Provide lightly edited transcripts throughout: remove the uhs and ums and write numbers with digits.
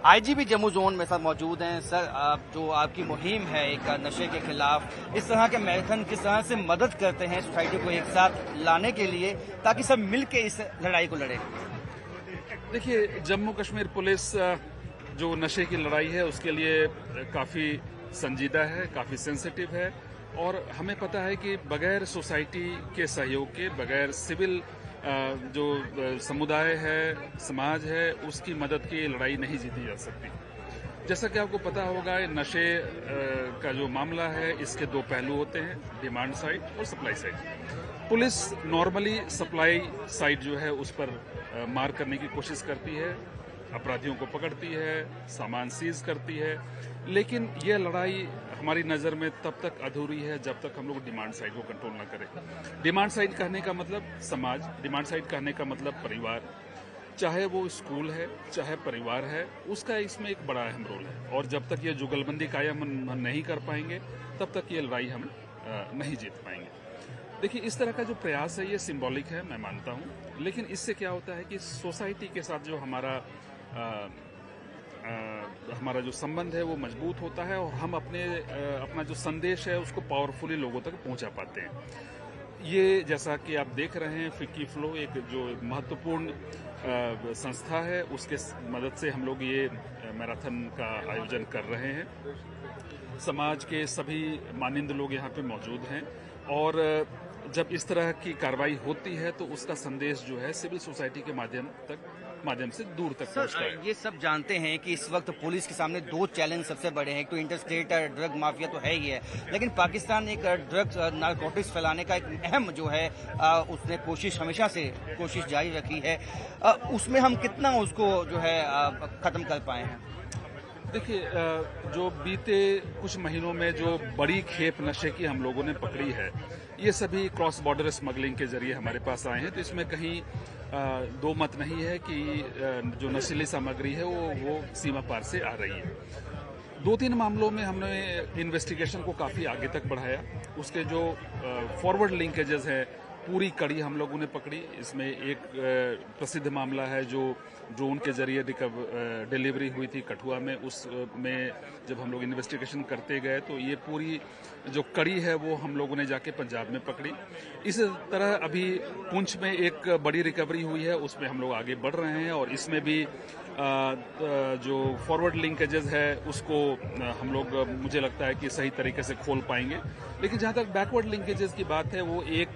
IGP Jammu zone में sir मौजूद हैं। सर, जो आपकी मुहिम है एक नशे के खिलाफ, इस तरह के मैराथन किस तरह से मदद करते हैं सोसाइटी को एक साथ लाने के लिए ताकि सब मिलकर इस लड़ाई को लड़े? देखिए, जम्मू कश्मीर पुलिस जो नशे की लड़ाई है उसके लिए काफ़ी संजीदा है, काफ़ी सेंसिटिव है और हमें पता है कि बगैर सोसाइटी के सहयोग के, बगैर सिविल जो समुदाय है, समाज है, उसकी मदद की लड़ाई नहीं जीती जा सकती। जैसा कि आपको पता होगा, नशे का जो मामला है इसके दो पहलू होते हैं, डिमांड साइड और supply side. Police normally supply side जो है उस पर मार करने की कोशिश करती है, अपराधियों को पकड़ती है, सामान सीज करती है, लेकिन यह लड़ाई हमारी नज़र में तब तक अधूरी है जब तक हम लोग डिमांड साइड को कंट्रोल न करें। डिमांड साइड कहने का मतलब समाज, डिमांड साइड कहने का मतलब परिवार, चाहे वो स्कूल है, चाहे परिवार है, उसका इसमें एक बड़ा अहम रोल है। और जब तक ये जुगलबंदी कायम हम नहीं कर पाएंगे तब तक ये लड़ाई हम नहीं जीत पाएंगे। देखिए, इस तरह का जो प्रयास है ये सिंबॉलिक है, मैं मानता हूँ, लेकिन इससे क्या होता है कि सोसाइटी के साथ जो हमारा जो संबंध है वो मजबूत होता है और हम अपना जो संदेश है उसको पावरफुली लोगों तक पहुंचा पाते हैं। ये जैसा कि आप देख रहे हैं, फिक्की फ्लो एक जो महत्वपूर्ण संस्था है, उसके मदद से हम लोग ये मैराथन का आयोजन कर रहे हैं। समाज के सभी मानिंद लोग यहाँ पे मौजूद हैं और जब इस तरह की कार्रवाई होती है तो उसका संदेश जो है सिविल सोसाइटी के माध्यम से दूर तक पहुंचता है। ये सब जानते हैं कि इस वक्त पुलिस के सामने दो चैलेंज सबसे बड़े हैं। तो इंटरस्टेट ड्रग माफिया तो है ही है, लेकिन पाकिस्तान एक ड्रग्स नारकोटिक्स फैलाने का एक अहम जो है उसने हमेशा से कोशिश जारी रखी है। उसमें हम कितना उसको जो है खत्म कर पाए हैं? देखिए, जो बीते कुछ महीनों में जो बड़ी खेप नशे की हम लोगों ने पकड़ी है, ये सभी क्रॉस बॉर्डर स्मगलिंग के जरिए हमारे पास आए हैं। तो इसमें कहीं दो मत नहीं है कि जो नशीली सामग्री है वो सीमा पार से आ रही है। दो तीन मामलों में हमने इन्वेस्टिगेशन को काफ़ी आगे तक बढ़ाया। उसके जो फॉरवर्ड लिंकेजेस है, पूरी कड़ी हम लोगों ने पकड़ी। इसमें एक प्रसिद्ध मामला है जो ड्रोन के जरिए डिलीवरी हुई थी कठुआ में। उसमें जब हम लोग इन्वेस्टिगेशन करते गए तो ये पूरी जो कड़ी है वो हम लोगों ने जाके पंजाब में पकड़ी। इस तरह अभी पुंछ में एक बड़ी रिकवरी हुई है, उसमें हम लोग आगे बढ़ रहे हैं और इसमें भी जो फॉरवर्ड लिंकेजेस है उसको हम लोग, मुझे लगता है कि सही तरीके से खोल पाएंगे। लेकिन जहां तक बैकवर्ड लिंकेजेस की बात है, वो एक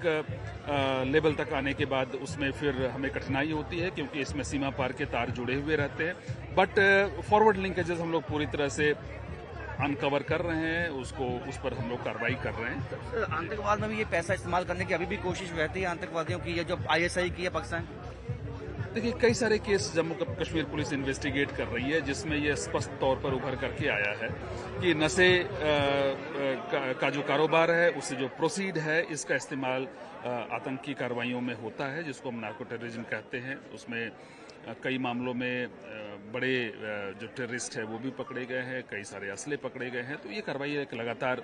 लेवल तक आने के बाद उसमें फिर हमें कठिनाई होती है क्योंकि इसमें सीमा पार के तार जुड़े हुए रहते हैं। बट फॉरवर्ड लिंकेजेस हम लोग पूरी तरह से अनकवर कर रहे हैं, उस पर हम लोग कार्रवाई कर रहे हैं। आतंकवाद में भी ये पैसा इस्तेमाल करने की अभी भी कोशिश रहती है आतंकवादियों की, ये जो ISI की है पाकिस्तान? देखिए, कई सारे case Jammu Kashmir police investigate कर रही है जिसमें यह स्पष्ट तौर पर उभर करके आया है कि नशे का जो कारोबार है, उससे जो प्रोसीड है, इसका इस्तेमाल आतंकी कार्रवाइयों में होता है, जिसको हम नार्को टेररिज्म कहते हैं। उसमें कई मामलों में बड़े जो टेररिस्ट है वो भी पकड़े गए हैं, कई सारे असले पकड़े गए हैं। तो ये कार्रवाई एक लगातार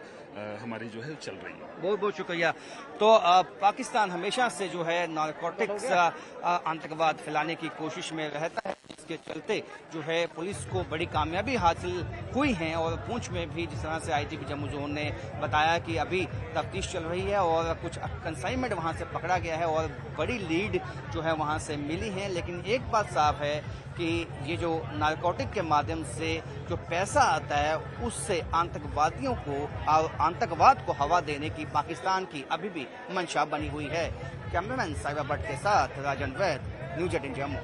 हमारी जो है चल रही है। बहुत बहुत शुक्रिया। तो पाकिस्तान हमेशा से जो है नारकोटिक्स आतंकवाद फैलाने की कोशिश में रहता है, जिसके चलते जो है पुलिस को बड़ी कामयाबी हासिल हुई है। और पुंछ में भी जिस तरह से IGP जम्मू जोन ने बताया कि अभी तफ्तीश चल रही है और कुछ कंसाइनमेंट वहां से पकड़ा गया है और बड़ी लीड जो है वहां से मिली है। लेकिन एक बात साफ है कि ये जो नारकोटिक के माध्यम से जो पैसा आता है, उससे आतंकवादियों को और आतंकवाद को हवा देने की पाकिस्तान की अभी भी मंशा बनी हुई है। कैमरामैन साहिबा भट्ट के साथ राजन वैद, न्यूज़ 18 जम्मू।